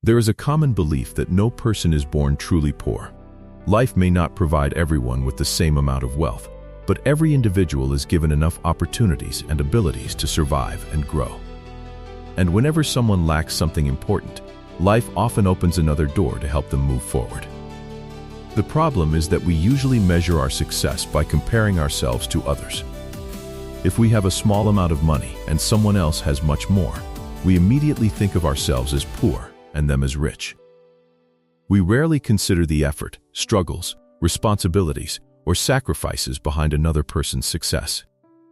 There is a common belief that no person is born truly poor. Life may not provide everyone with the same amount of wealth, but every individual is given enough opportunities and abilities to survive and grow. And whenever someone lacks something important, life often opens another door to help them move forward. The problem is that we usually measure our success by comparing ourselves to others. If we have a small amount of money and someone else has much more, we immediately think of ourselves as poor and them as rich. We rarely consider the effort, struggles, responsibilities, or sacrifices behind another person's success.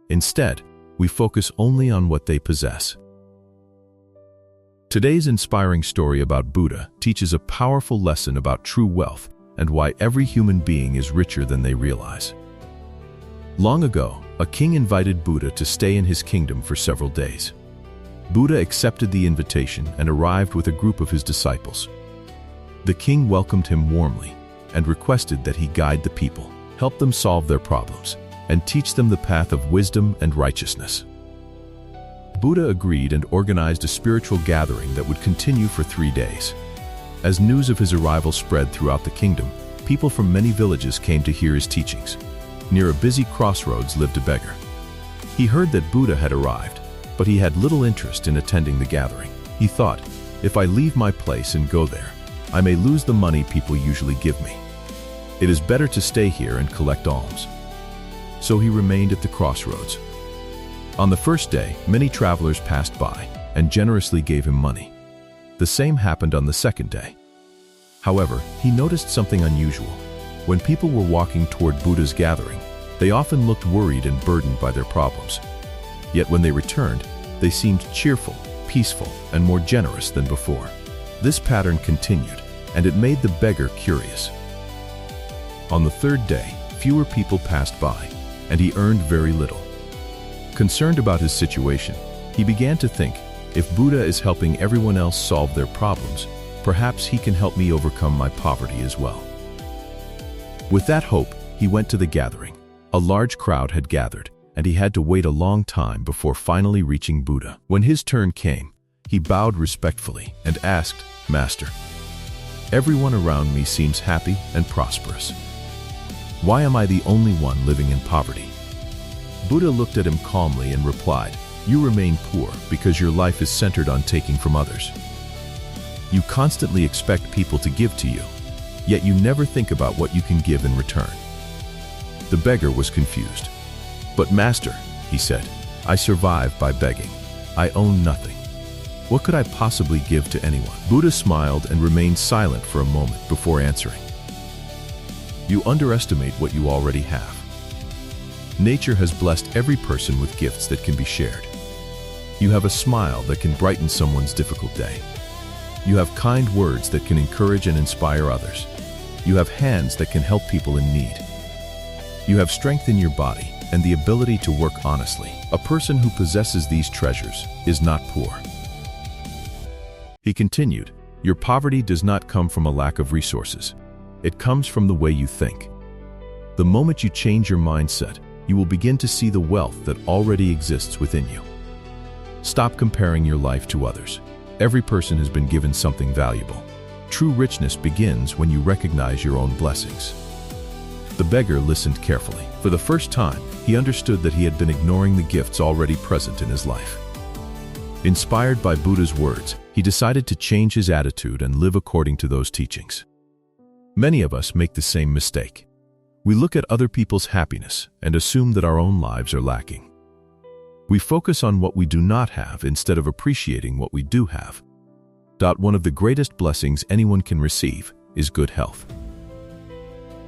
Instead, we focus only on what they possess. Today's inspiring story about Buddha teaches a powerful lesson about true wealth and why every human being is richer than they realize. Long ago, a king invited Buddha to stay in his kingdom for several days. Buddha accepted the invitation and arrived with a group of his disciples. The king welcomed him warmly and requested that he guide the people, help them solve their problems, and teach them the path of wisdom and righteousness. Buddha agreed and organized a spiritual gathering that would continue for 3 days. As news of his arrival spread throughout the kingdom, people from many villages came to hear his teachings. Near a busy crossroads lived a beggar. He heard that Buddha had arrived, but he had little interest in attending the gathering. He thought, if I leave my place and go there, I may lose the money people usually give me. It is better to stay here and collect alms. So he remained at the crossroads. On the first day, many travelers passed by and generously gave him money. The same happened on the second day. However, he noticed something unusual. When people were walking toward Buddha's gathering, they often looked worried and burdened by their problems. Yet when they returned, they seemed cheerful, peaceful, and more generous than before. This pattern continued, and it made the beggar curious. On the third day, fewer people passed by, and he earned very little. Concerned about his situation, he began to think, if Buddha is helping everyone else solve their problems, perhaps he can help me overcome my poverty as well. With that hope, he went to the gathering. A large crowd had gathered, and he had to wait a long time before finally reaching Buddha. When his turn came, he bowed respectfully and asked, "Master, everyone around me seems happy and prosperous. Why am I the only one living in poverty?" Buddha looked at him calmly and replied, "You remain poor because your life is centered on taking from others. You constantly expect people to give to you, yet you never think about what you can give in return." The beggar was confused. "But Master," he said, "I survive by begging. I own nothing. What could I possibly give to anyone?" Buddha smiled and remained silent for a moment before answering. "You underestimate what you already have. Nature has blessed every person with gifts that can be shared. You have a smile that can brighten someone's difficult day. You have kind words that can encourage and inspire others. You have hands that can help people in need. You have strength in your body and the ability to work honestly. A person who possesses these treasures is not poor." He continued, "Your poverty does not come from a lack of resources. It comes from the way you think. The moment you change your mindset, you will begin to see the wealth that already exists within you. Stop comparing your life to others. Every person has been given something valuable. True richness begins when you recognize your own blessings." The beggar listened carefully. For the first time, he understood that he had been ignoring the gifts already present in his life. Inspired by Buddha's words, he decided to change his attitude and live according to those teachings. Many of us make the same mistake. We look at other people's happiness and assume that our own lives are lacking. We focus on what we do not have instead of appreciating what we do have. One of the greatest blessings anyone can receive is good health.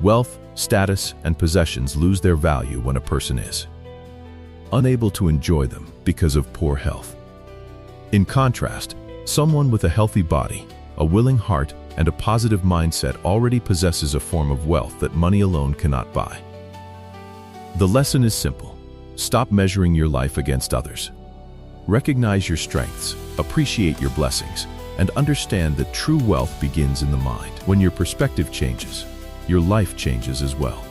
Wealth, status, and possessions lose their value when a person is unable to enjoy them because of poor health. In contrast, someone with a healthy body, a willing heart, and a positive mindset already possesses a form of wealth that money alone cannot buy. The lesson is simple. Stop measuring your life against others. Recognize your strengths, appreciate your blessings, and understand that true wealth begins in the mind. When your perspective changes, your life changes as well.